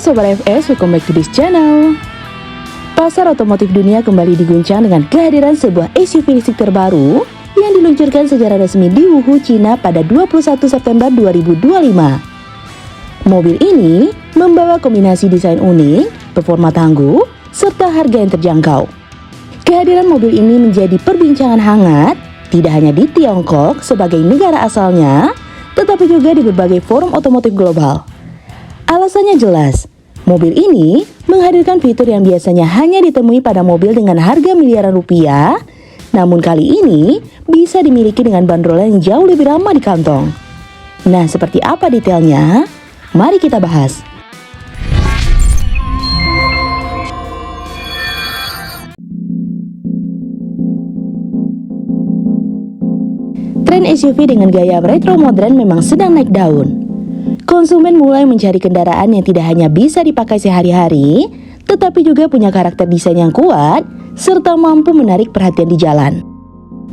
Sobat FS, welcome back to this channel. Pasar otomotif dunia kembali diguncang dengan kehadiran sebuah SUV listrik terbaru yang diluncurkan secara resmi di Wuhu, Cina pada 21 September 2025. Mobil ini membawa kombinasi desain unik, performa tangguh, serta harga yang terjangkau. Kehadiran mobil ini menjadi perbincangan hangat, tidak hanya di Tiongkok sebagai negara asalnya, tetapi juga di berbagai forum otomotif global. Alasannya jelas, mobil ini menghadirkan fitur yang biasanya hanya ditemui pada mobil dengan harga miliaran rupiah, namun kali ini bisa dimiliki dengan bandrol yang jauh lebih ramah di kantong. Nah, seperti apa detailnya? Mari kita bahas. Tren SUV dengan gaya retro modern memang sedang naik daun. Konsumen mulai mencari kendaraan yang tidak hanya bisa dipakai sehari-hari, tetapi juga punya karakter desain yang kuat, serta mampu menarik perhatian di jalan.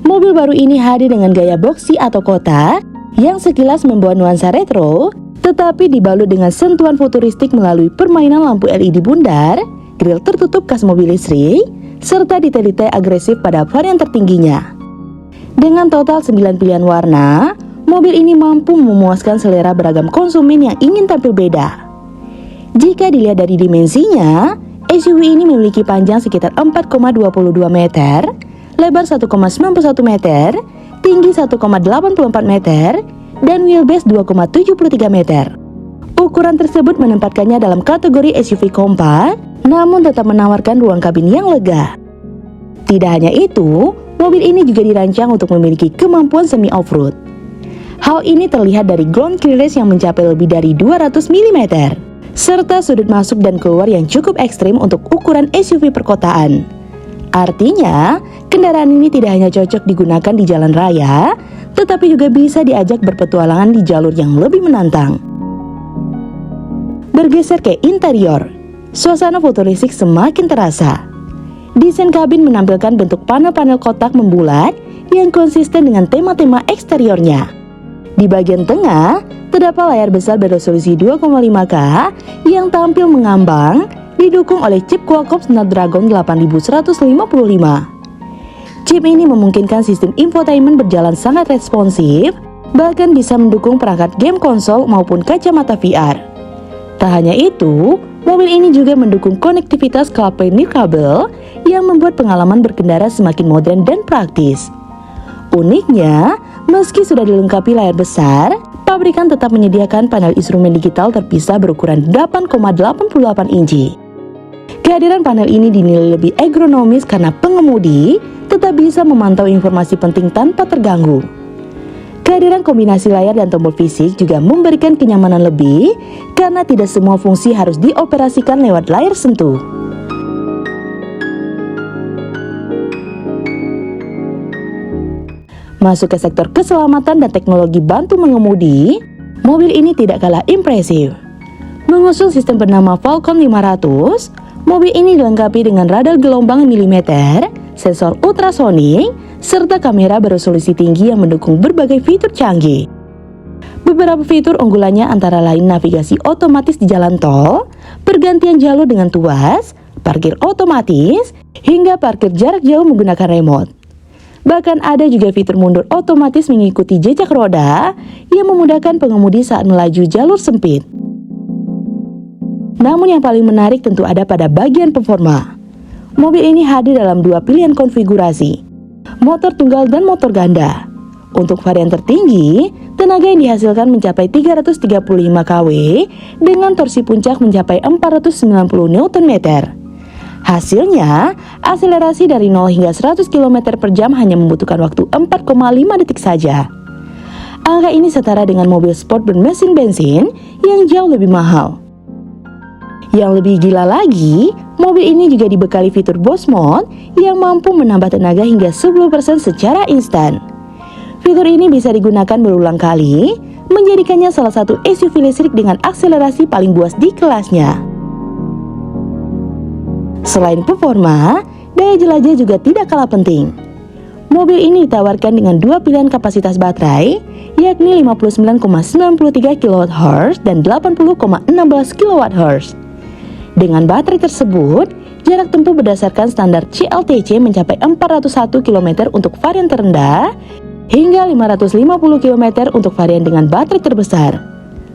Mobil baru ini hadir dengan gaya boxy atau kotak, yang sekilas membawa nuansa retro, tetapi dibalut dengan sentuhan futuristik melalui permainan lampu LED bundar, grill tertutup khas mobil listrik, serta detail-detail agresif pada varian tertingginya. Dengan total 9 pilihan warna, mobil ini mampu memuaskan selera beragam konsumen yang ingin tampil beda. Jika dilihat dari dimensinya, SUV ini memiliki panjang sekitar 4,22 meter, lebar 1,91 meter, tinggi 1,84 meter, dan wheelbase 2,73 meter. Ukuran tersebut menempatkannya dalam kategori SUV kompak, namun tetap menawarkan ruang kabin yang lega. Tidak hanya itu, mobil ini juga dirancang untuk memiliki kemampuan semi off-road. Hal ini terlihat dari ground clearance yang mencapai lebih dari 200 mm, serta sudut masuk dan keluar yang cukup ekstrim untuk ukuran SUV perkotaan. Artinya, kendaraan ini tidak hanya cocok digunakan di jalan raya, tetapi juga bisa diajak berpetualangan di jalur yang lebih menantang. Bergeser ke interior, suasana futuristik semakin terasa. Desain kabin menampilkan bentuk panel-panel kotak membulat yang konsisten dengan tema-tema eksteriornya. Di bagian tengah, terdapat layar besar beresolusi 2,5K yang tampil mengambang, didukung oleh chip Qualcomm Snapdragon 8155. Chip ini memungkinkan sistem infotainment berjalan sangat responsif, bahkan bisa mendukung perangkat game konsol maupun kacamata VR. Tak hanya itu, mobil ini juga mendukung konektivitas CarPlay nirkabel yang membuat pengalaman berkendara semakin modern dan praktis. Uniknya, meski sudah dilengkapi layar besar, pabrikan tetap menyediakan panel instrumen digital terpisah berukuran 8,88 inci. Kehadiran panel ini dinilai lebih ergonomis karena pengemudi tetap bisa memantau informasi penting tanpa terganggu. Kehadiran kombinasi layar dan tombol fisik juga memberikan kenyamanan lebih karena tidak semua fungsi harus dioperasikan lewat layar sentuh. Masuk ke sektor keselamatan dan teknologi bantu mengemudi, mobil ini tidak kalah impresif. Mengusung sistem bernama Falcon 500, mobil ini dilengkapi dengan radar gelombang milimeter, sensor ultrasonik, serta kamera beresolusi tinggi yang mendukung berbagai fitur canggih. Beberapa fitur unggulannya antara lain navigasi otomatis di jalan tol, pergantian jalur dengan tuas, parkir otomatis, hingga parkir jarak jauh menggunakan remote. Bahkan ada juga fitur mundur otomatis mengikuti jejak roda yang memudahkan pengemudi saat melaju jalur sempit. Namun yang paling menarik tentu ada pada bagian performa. Mobil ini hadir dalam dua pilihan konfigurasi, motor tunggal dan motor ganda. Untuk varian tertinggi, tenaga yang dihasilkan mencapai 335 kW dengan torsi puncak mencapai 490 Nm. Hasilnya, akselerasi dari 0 hingga 100 km per jam hanya membutuhkan waktu 4,5 detik saja. Angka ini setara dengan mobil sport bermesin bensin yang jauh lebih mahal. Yang lebih gila lagi, mobil ini juga dibekali fitur Boost Mode yang mampu menambah tenaga hingga 10% secara instan. Fitur ini bisa digunakan berulang kali, menjadikannya salah satu SUV listrik dengan akselerasi paling buas di kelasnya. Selain performa, daya jelajah juga tidak kalah penting. Mobil ini ditawarkan dengan dua pilihan kapasitas baterai, yakni 59,93 kWh dan 80,16 kWh. Dengan baterai tersebut, jarak tempuh berdasarkan standar CLTC mencapai 401 km untuk varian terendah hingga 550 km untuk varian dengan baterai terbesar.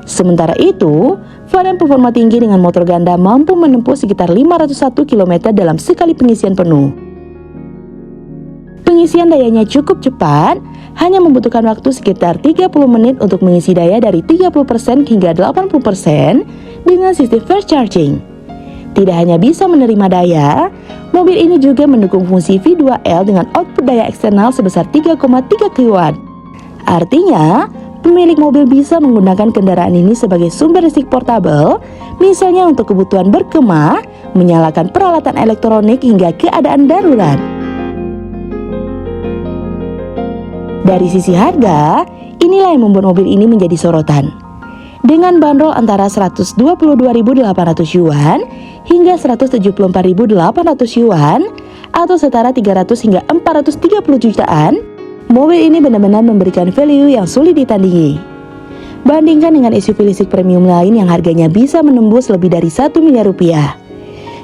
Sementara itu, varian performa tinggi dengan motor ganda mampu menempuh sekitar 501 km dalam sekali pengisian penuh. Pengisian dayanya cukup cepat, hanya membutuhkan waktu sekitar 30 menit untuk mengisi daya dari 30% hingga 80% dengan sistem fast charging. Tidak hanya bisa menerima daya, mobil ini juga mendukung fungsi V2L dengan output daya eksternal sebesar 3,3 kW. Artinya, pemilik mobil bisa menggunakan kendaraan ini sebagai sumber listrik portable, misalnya untuk kebutuhan berkemah, menyalakan peralatan elektronik hingga keadaan darurat. Dari sisi harga, inilah yang membuat mobil ini menjadi sorotan. Dengan bandrol antara 122.800 yuan hingga 174.800 yuan atau setara 300 hingga 430 jutaan, mobil ini benar-benar memberikan value yang sulit ditandingi. Bandingkan dengan SUV listrik premium lain yang harganya bisa menembus lebih dari 1 miliar rupiah.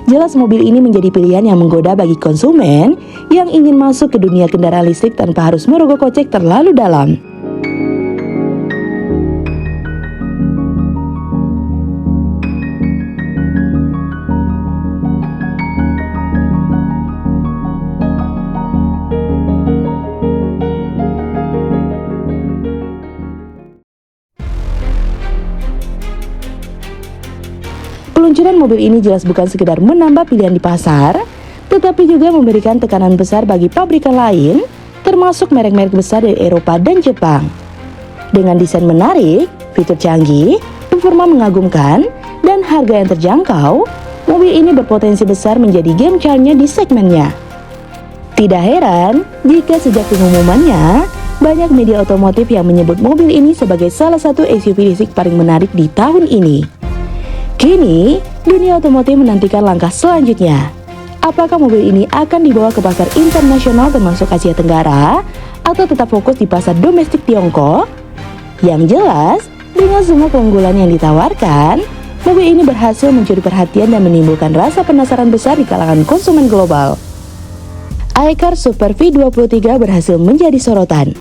Jelas mobil ini menjadi pilihan yang menggoda bagi konsumen yang ingin masuk ke dunia kendaraan listrik tanpa harus merogoh kocek terlalu dalam. Peluncuran mobil ini jelas bukan sekedar menambah pilihan di pasar, tetapi juga memberikan tekanan besar bagi pabrikan lain, termasuk merek-merek besar dari Eropa dan Jepang. Dengan desain menarik, fitur canggih, performa mengagumkan, dan harga yang terjangkau, mobil ini berpotensi besar menjadi game changer di segmennya. Tidak heran jika sejak pengumumannya, banyak media otomotif yang menyebut mobil ini sebagai salah satu SUV listrik paling menarik di tahun ini. Kini, dunia otomotif menantikan langkah selanjutnya. Apakah mobil ini akan dibawa ke pasar internasional termasuk Asia Tenggara, atau tetap fokus di pasar domestik Tiongkok? Yang jelas, dengan semua keunggulan yang ditawarkan, mobil ini berhasil mencuri perhatian dan menimbulkan rasa penasaran besar di kalangan konsumen global. iCar Super V23 berhasil menjadi sorotan.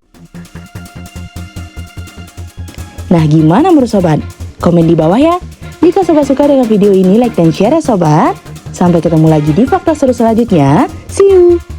Nah, gimana menurut sobat? Komen di bawah ya. Jika sobat suka dengan video ini, like dan share ya sobat. Sampai ketemu lagi di fakta seru selanjutnya. See you!